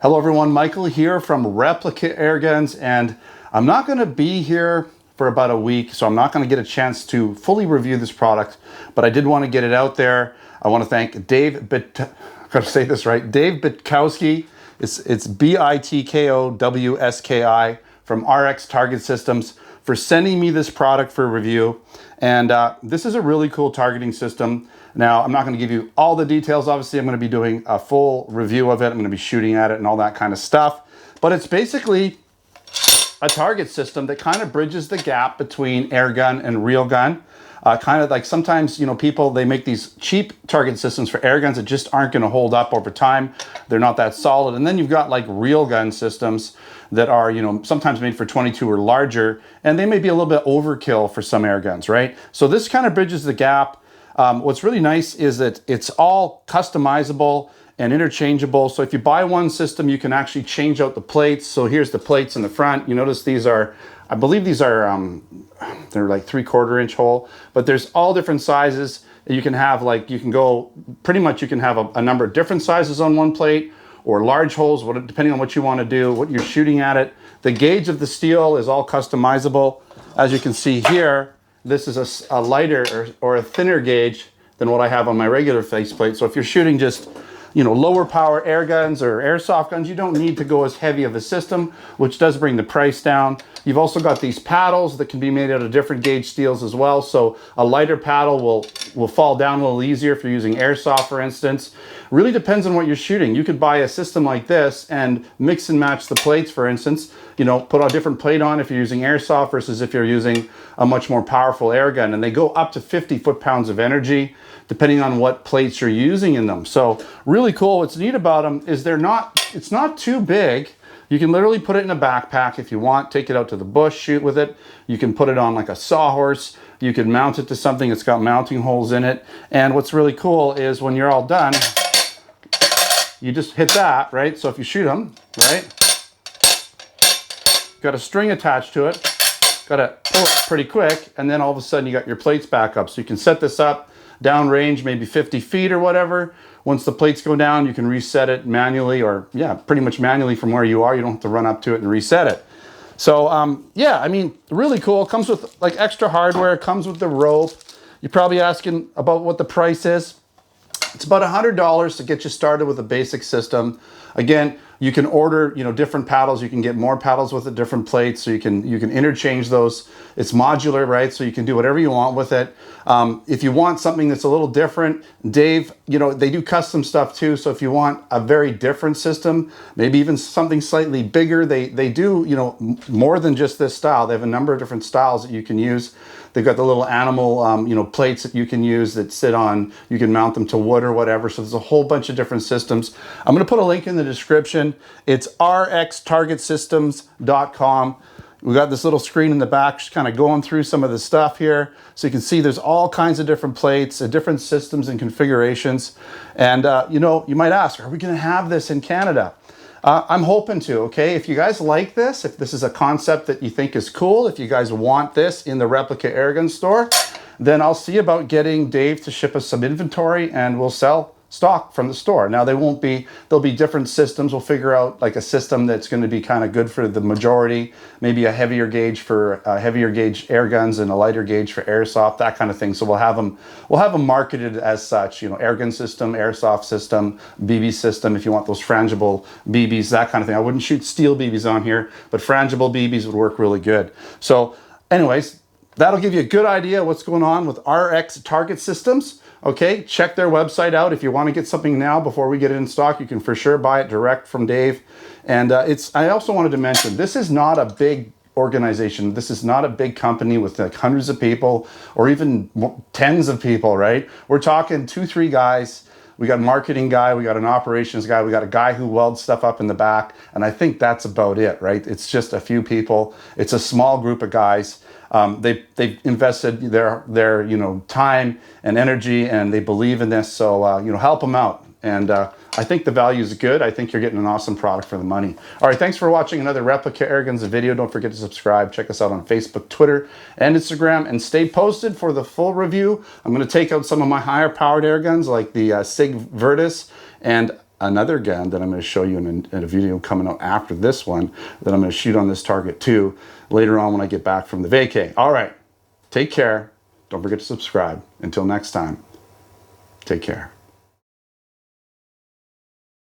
Hello everyone, Michael here from Replica Airguns, and I'm not going to be here for about a week, so I'm not going to get a chance to fully review this product, but I did want to get it out there. I want to thank Dave Bitkowski. It's Bitkowski from RX Target Systems for sending me this product for review. And this is a really cool targeting system. Now, I'm not going to give you all the details. Obviously, I'm going to be doing a full review of it. I'm going to be shooting at it and all that kind of stuff. But it's basically a target system that kind of bridges the gap between air gun and real gun. Kind of like sometimes, you know, people, they make these cheap target systems for air guns that just aren't going to hold up over time. They're not that solid. And then you've got like real gun systems that are, you know, sometimes made for 22 or larger, and they may be a little bit overkill for some air guns, right? So this kind of bridges the gap. What's really nice is that it's all customizable and interchangeable. So if you buy one system, you can actually change out the plates. So here's the plates in the front. You notice these are, I believe these are, they're like 3/4 inch hole, but there's all different sizes. You can have like, you can go, pretty much you can have a number of different sizes on one plate, or large holes, depending on what you want to do, what you're shooting at it. The gauge of the steel is all customizable. As you can see here, this is a lighter or a thinner gauge than what I have on my regular faceplate. So if you're shooting just, you know, lower power air guns or airsoft guns, you don't need to go as heavy of a system, which does bring the price down. You've also got these paddles that can be made out of different gauge steels as well. So a lighter paddle will fall down a little easier if you're using airsoft, for instance. Really depends on what you're shooting. You could buy a system like this and mix and match the plates, for instance. You know, put a different plate on if you're using airsoft versus if you're using a much more powerful air gun. And they go up to 50 foot-pounds of energy, depending on what plates you're using in them. So really cool. What's neat about them is it's not too big. You can literally put it in a backpack if you want, take it out to the bush, shoot with it. You can put it on like a sawhorse. You can mount it to something that's got mounting holes in it. And what's really cool is when you're all done, you just hit that, right? So if you shoot them, right? Got a string attached to it. Got to pull it pretty quick. And then all of a sudden you got your plates back up. So you can set this up downrange, maybe 50 feet or whatever. Once the plates go down, you can reset it manually, or yeah, pretty much manually from where you are. You don't have to run up to it and reset it. So yeah, I mean, really cool. It comes with like extra hardware. It comes with the rope. You're probably asking about what the price is. It's about $100 to get you started with a basic system. Again, you can order, you know, different paddles. You can get more paddles with the different plates, so you can interchange those. It's modular, right? So you can do whatever you want with it. If you want something that's a little different, Dave, you know, they do custom stuff too. So if you want a very different system, maybe even something slightly bigger, they do, you know, more than just this style. They have a number of different styles that you can use. They've got the little animal, you know, plates that you can use that sit on, you can mount them to wood or whatever. So there's a whole bunch of different systems. I'm going to put a link in the description. It's rxtargetsystems.com. We got this little screen in the back, just kind of going through some of the stuff here. So you can see there's all kinds of different plates, different systems and configurations. And, you know, you might ask, are we going to have this in Canada? I'm hoping to, okay? If you guys like this, if this is a concept that you think is cool, if you guys want this in the Replica Airgun store, then I'll see about getting Dave to ship us some inventory and we'll sell stock from the store. Now there'll be different systems. We'll figure out like a system that's going to be kind of good for the majority, maybe a heavier gauge for heavier gauge air guns and a lighter gauge for airsoft, that kind of thing. So we'll have them marketed as such, you know, air gun system, airsoft system, BB system, if you want those frangible BBs, that kind of thing. I wouldn't shoot steel BBs on here, but frangible BBs would work really good. So anyways, that'll give you a good idea what's going on with RX Target Systems. Okay, check their website out. If you want to get something now before we get it in stock, you can for sure buy it direct from Dave. And I also wanted to mention, this is not a big organization. This is not a big company with like hundreds of people or even tens of people, right? We're talking 2-3 guys. We got a marketing guy, we got an operations guy, we got a guy who welds stuff up in the back, and I think that's about it, right? It's just a few people. It's a small group of guys. They've invested their you know, time and energy, and they believe in this. So you know, help them out. And I think the value is good. I think you're getting an awesome product for the money. All right, thanks for watching another Replica Airguns video. Don't forget to subscribe. Check us out on Facebook, Twitter, and Instagram, and stay posted for the full review. I'm going to take out some of my higher powered airguns like the Sig Virtus, and another gun that I'm going to show you in a video coming out after this one that I'm going to shoot on this target too later on when I get back from the vacay. All right, take care. Don't forget to subscribe. Until next time, take care.